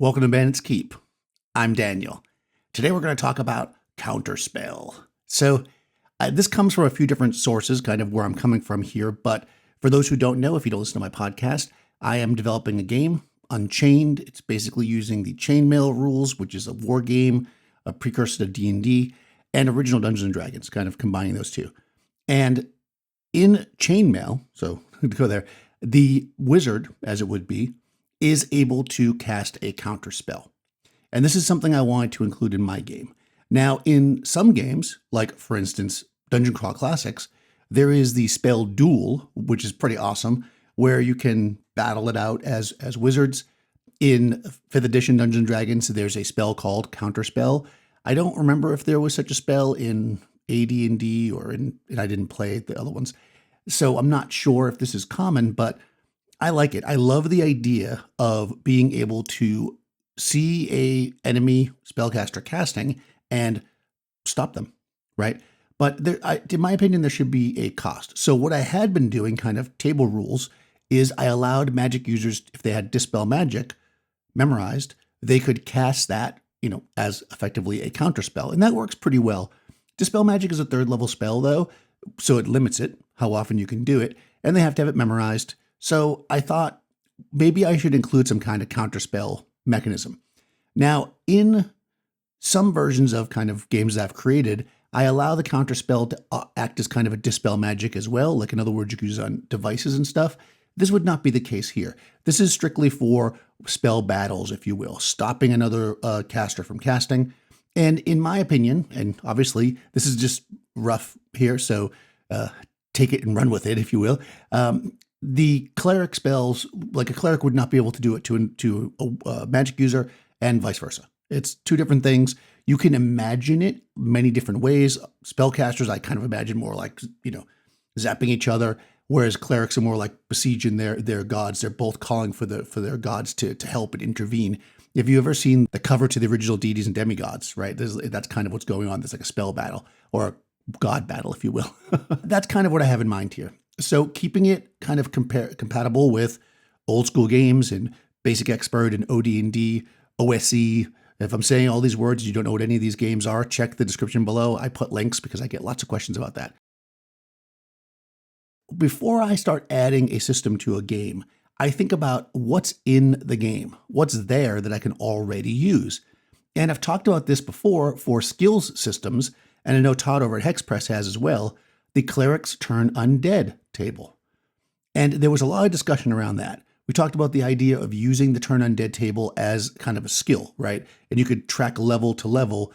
Welcome to Bandit's Keep. I'm Daniel. Today we're going to talk about Counterspell. So this comes from a few different sources, kind of where I'm coming from here. But for those who don't know, if you don't listen to my podcast, I am developing a game, Unchained. It's basically using the Chainmail rules, which is a war game, a precursor to D&D, and original Dungeons & Dragons, kind of combining those two. And in Chainmail, so to go there, the wizard, as it would be, is able to cast a counterspell. And this is something I wanted to include in my game. Now, in some games, like for instance, Dungeon Crawl Classics, there is the spell duel, which is pretty awesome, where you can battle it out as wizards. In 5th edition Dungeons & Dragons, there's a spell called Counterspell. I don't remember if there was such a spell in AD&D or and I didn't play the other ones. So I'm not sure if this is common, but I like it. I love the idea of being able to see a enemy spellcaster casting and stop them, right? But in my opinion, there should be a cost. So what I had been doing, kind of table rules, is I allowed magic users, if they had Dispel Magic memorized, they could cast that, as effectively a counterspell. And that works pretty well. Dispel Magic is a 3rd level spell though, so it limits it, how often you can do it, and they have to have it memorized. So I thought maybe I should include some kind of counterspell mechanism. Now, in some versions of kind of games that I've created, I allow the counterspell to act as kind of a dispel magic as well. Like, in other words, you can use it on devices and stuff. This would not be the case here. This is strictly for spell battles, if you will, stopping another caster from casting. And in my opinion, and obviously this is just rough here, so take it and run with it, if you will. The cleric spells, like a cleric would not be able to do it to a magic user, and vice versa. It's two different things. You can imagine it many different ways. Spellcasters, I kind of imagine more like, zapping each other, whereas clerics are more like besieging their gods. They're both calling for their gods to help and intervene. If you've ever seen the cover to the original Deities and Demigods, right? That's kind of what's going on. There's like a spell battle or a god battle, if you will. That's kind of what I have in mind here. So keeping it kind of compatible with old school games and Basic Expert and OD&D, OSE. If I'm saying all these words, you don't know what any of these games are, check the description below. I put links because I get lots of questions about that. Before I start adding a system to a game, I think about what's in the game, what's there that I can already use. And I've talked about this before for skills systems, and I know Todd over at Hexpress has as well, the Cleric's Turn Undead table. And there was a lot of discussion around that. We talked about the idea of using the Turn Undead table as kind of a skill, right? And you could track level to level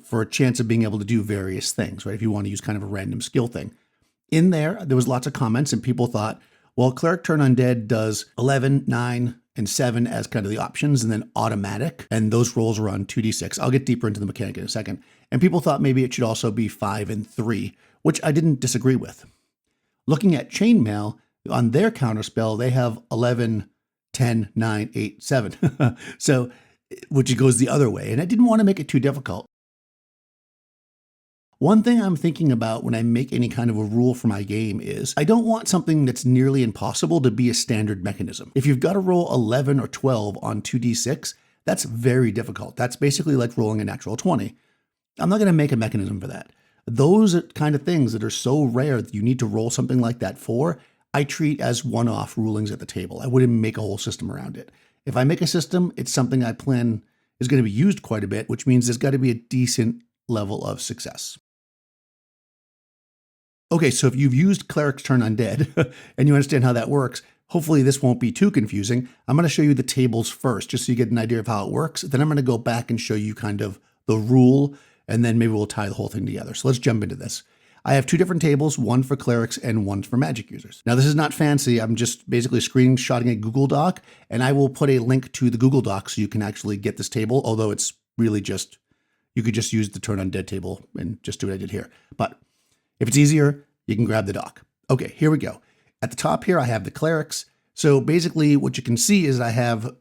for a chance of being able to do various things, right? If you want to use kind of a random skill thing. In there was lots of comments, and people thought, well, Cleric Turn Undead does 11, 9, and 7 as kind of the options, and then automatic, and those rolls are on 2d6. I'll get deeper into the mechanic in a second. And people thought maybe it should also be 5 and 3, which I didn't disagree with. Looking at Chainmail, on their counterspell, they have 11, 10, 9, 8, 7. So, which goes the other way. And I didn't want to make it too difficult. One thing I'm thinking about when I make any kind of a rule for my game is I don't want something that's nearly impossible to be a standard mechanism. If you've got to roll 11 or 12 on 2d6, that's very difficult. That's basically like rolling a natural 20. I'm not going to make a mechanism for that. Those are kind of things that are so rare that you need to roll something like that for, I treat as one-off rulings at the table. I wouldn't make a whole system around it. If I make a system, it's something I plan is going to be used quite a bit, which means there's got to be a decent level of success. Okay, so if you've used Cleric's Turn Undead and you understand how that works, hopefully this won't be too confusing. I'm going to show you the tables first, just so you get an idea of how it works. Then I'm going to go back and show you kind of the rule, and then maybe we'll tie the whole thing together. So let's jump into this. I have two different tables, one for clerics and one for magic users. Now, this is not fancy. I'm just basically screenshotting a Google Doc, and I will put a link to the Google Doc so you can actually get this table, although it's really just, you could just use the Turn Undead table and just do what I did here. But if it's easier, you can grab the doc. Okay, here we go. At the top here, I have the clerics. So basically what you can see is I have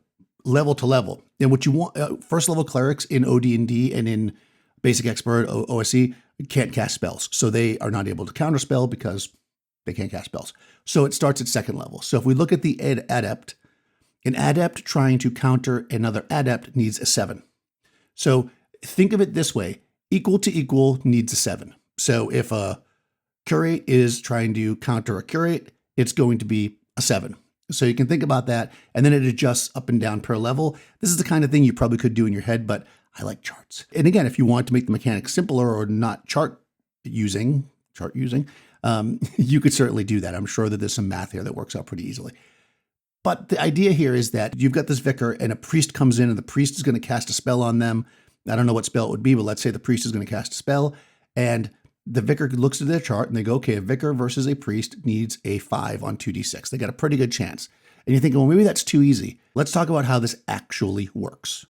level to level. And what you want, first level clerics in OD&D and in Basic Expert, OSE, can't cast spells. So they are not able to counterspell because they can't cast spells. So it starts at second level. So if we look at the Adept, An adept trying to counter another adept needs a 7. So think of it this way. Equal to equal needs a 7. So if a curate is trying to counter a curate, it's going to be a 7. So you can think about that, and then it adjusts up and down per level. This is the kind of thing you probably could do in your head, but I like charts. And again, if you want to make the mechanics simpler or not chart using, you could certainly do that. I'm sure that there's some math here that works out pretty easily. But the idea here is that you've got this vicar and a priest comes in and the priest is going to cast a spell on them. I don't know what spell it would be, but let's say the priest is going to cast a spell, and the vicar looks at their chart and they go, okay, a vicar versus a priest needs a 5 on 2d6. They got a pretty good chance. And you're thinking, well, maybe that's too easy. Let's talk about how this actually works.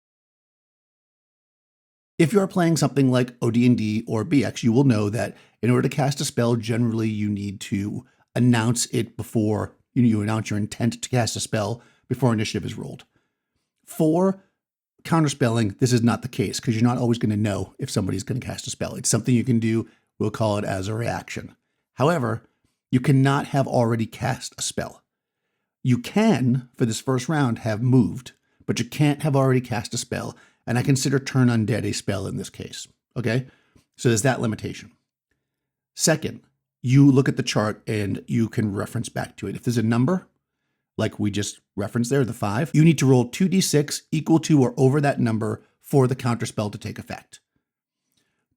If you're playing something like OD&D or BX, you will know that in order to cast a spell, generally you need to announce it before you announce your intent to cast a spell before initiative is rolled. For counterspelling, this is not the case because you're not always going to know if somebody's going to cast a spell. It's something you can do. We'll call it as a reaction. However, you cannot have already cast a spell. You can, for this first round, have moved, but you can't have already cast a spell. And I consider Turn Undead a spell in this case. Okay? So there's that limitation. Second, you look at the chart and you can reference back to it. If there's a number, like we just referenced there, the 5, you need to roll 2d6 equal to or over that number for the counterspell to take effect.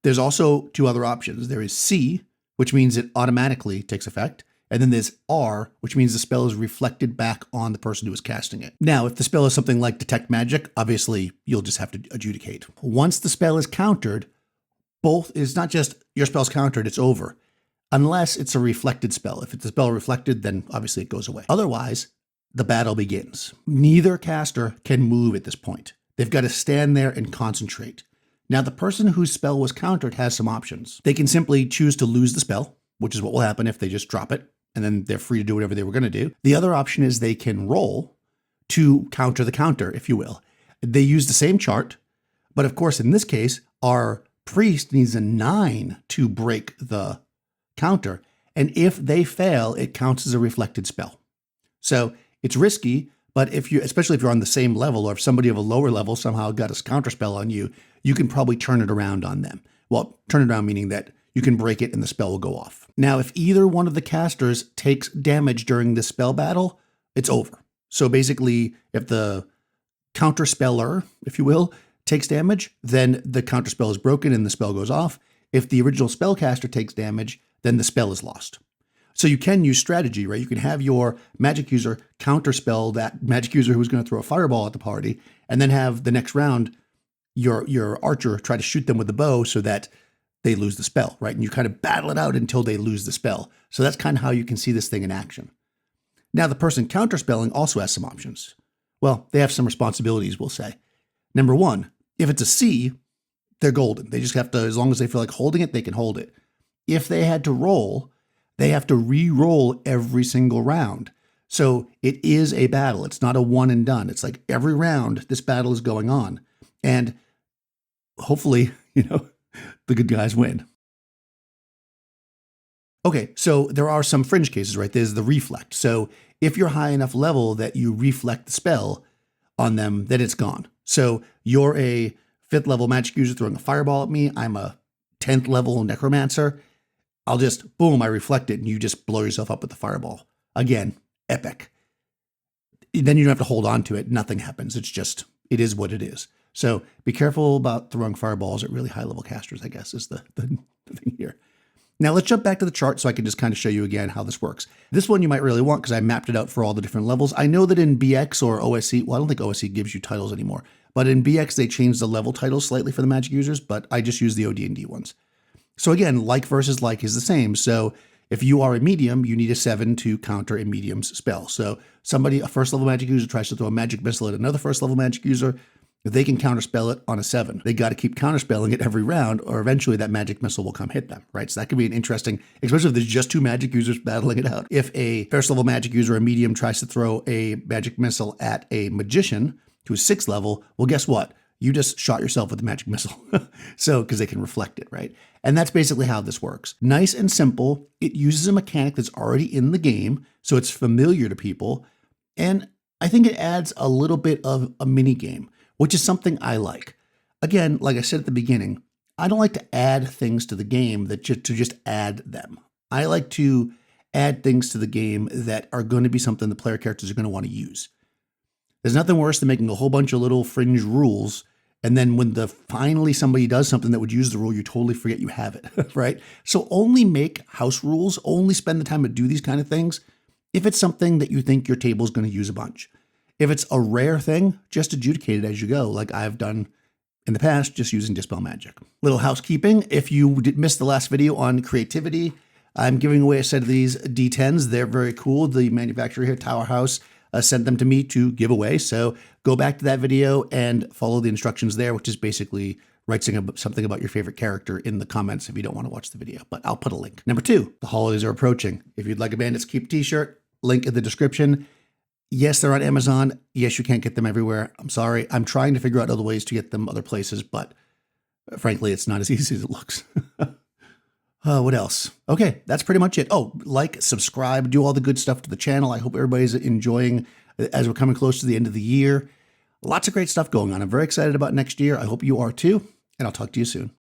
There's also 2 other options. There is C, which means it automatically takes effect. And then there's R, which means the spell is reflected back on the person who is casting it. Now, if the spell is something like Detect Magic, obviously you'll just have to adjudicate. Once the spell is countered, it's not just your spell's countered, it's over. Unless it's a reflected spell. If it's a spell reflected, then obviously it goes away. Otherwise, the battle begins. Neither caster can move at this point. They've got to stand there and concentrate. Now, the person whose spell was countered has some options. They can simply choose to lose the spell, which is what will happen if they just drop it, and then they're free to do whatever they were going to do. The other option is they can roll to counter the counter, if you will. They use the same chart, but of course, in this case, our priest needs a 9 to break the counter, and if they fail, it counts as a reflected spell. So it's risky, but especially if you're on the same level, or if somebody of a lower level somehow got a counterspell on you, you can probably turn it around on them. Well, turn it around meaning that you can break it and the spell will go off. Now, if either one of the casters takes damage during this spell battle, it's over. So basically, if the counterspeller, if you will, takes damage, then the counterspell is broken and the spell goes off. If the original spellcaster takes damage, then the spell is lost. So you can use strategy, right? You can have your magic user counterspell that magic user who's going to throw a fireball at the party, and then have the next round your archer try to shoot them with the bow so that they lose the spell, right? And you kind of battle it out until they lose the spell. So that's kind of how you can see this thing in action. Now, the person counterspelling also has some options. Well, they have some responsibilities, we'll say. Number 1, if it's a C, they're golden. They just have to, as long as they feel like holding it, they can hold it. If they had to roll, they have to re-roll every single round. So it is a battle. It's not a one and done. It's like every round this battle is going on. And hopefully, the good guys win. Okay, so there are some fringe cases, right? There's the reflect. So if you're high enough level that you reflect the spell on them, then it's gone. So you're a 5th level magic user throwing a fireball at me. I'm a 10th level necromancer. I'll just, boom, I reflect it and you just blow yourself up with the fireball. Again, epic. Then you don't have to hold on to it. Nothing happens. It is what it is. So be careful about throwing fireballs at really high level casters, I guess, is the thing here. Now let's jump back to the chart so I can just kind of show you again how this works. This one you might really want because I mapped it out for all the different levels. I know that in BX or OSE, well, I don't think OSE gives you titles anymore, but in BX they changed the level titles slightly for the magic users, but I just use the OD&D ones. So again, like versus like is the same. So if you are a medium, you need a 7 to counter a medium's spell. So a first level magic user tries to throw a magic missile at another first level magic user, they can counterspell it on a 7. They got to keep counterspelling it every round, or eventually that magic missile will come hit them, right? So that could be an interesting, especially if there's just 2 magic users battling it out. If a first level magic user or a medium tries to throw a magic missile at a magician to a 6th level, well, guess what? You just shot yourself with the magic missile. So, because they can reflect it, right? And that's basically how this works. Nice and simple. It uses a mechanic that's already in the game, so it's familiar to people. And I think it adds a little bit of a mini game, which is something I like. Again, like I said at the beginning, I don't like to add things to the game to just add them. I like to add things to the game that are going to be something the player characters are going to want to use. There's nothing worse than making a whole bunch of little fringe rules, and then when finally somebody does something that would use the rule, you totally forget you have it, right? So only make house rules, only spend the time to do these kind of things if it's something that you think your table is going to use a bunch. If it's a rare thing, just adjudicate it as you go, like I've done in the past, just using Dispel Magic. Little housekeeping, if you missed the last video on creativity, I'm giving away a set of these D10s. They're very cool. The manufacturer here, Tower House, sent them to me to give away. So go back to that video and follow the instructions there, which is basically write something about your favorite character in the comments if you don't want to watch the video, but I'll put a link. Number 2, the holidays are approaching. If you'd like a Bandits Keep t-shirt, link in the description. Yes, they're on Amazon. Yes, you can't get them everywhere. I'm sorry. I'm trying to figure out other ways to get them other places, but frankly, it's not as easy as it looks. What else? Okay, that's pretty much it. Oh, like, subscribe, do all the good stuff to the channel. I hope everybody's enjoying as we're coming close to the end of the year. Lots of great stuff going on. I'm very excited about next year. I hope you are too, and I'll talk to you soon.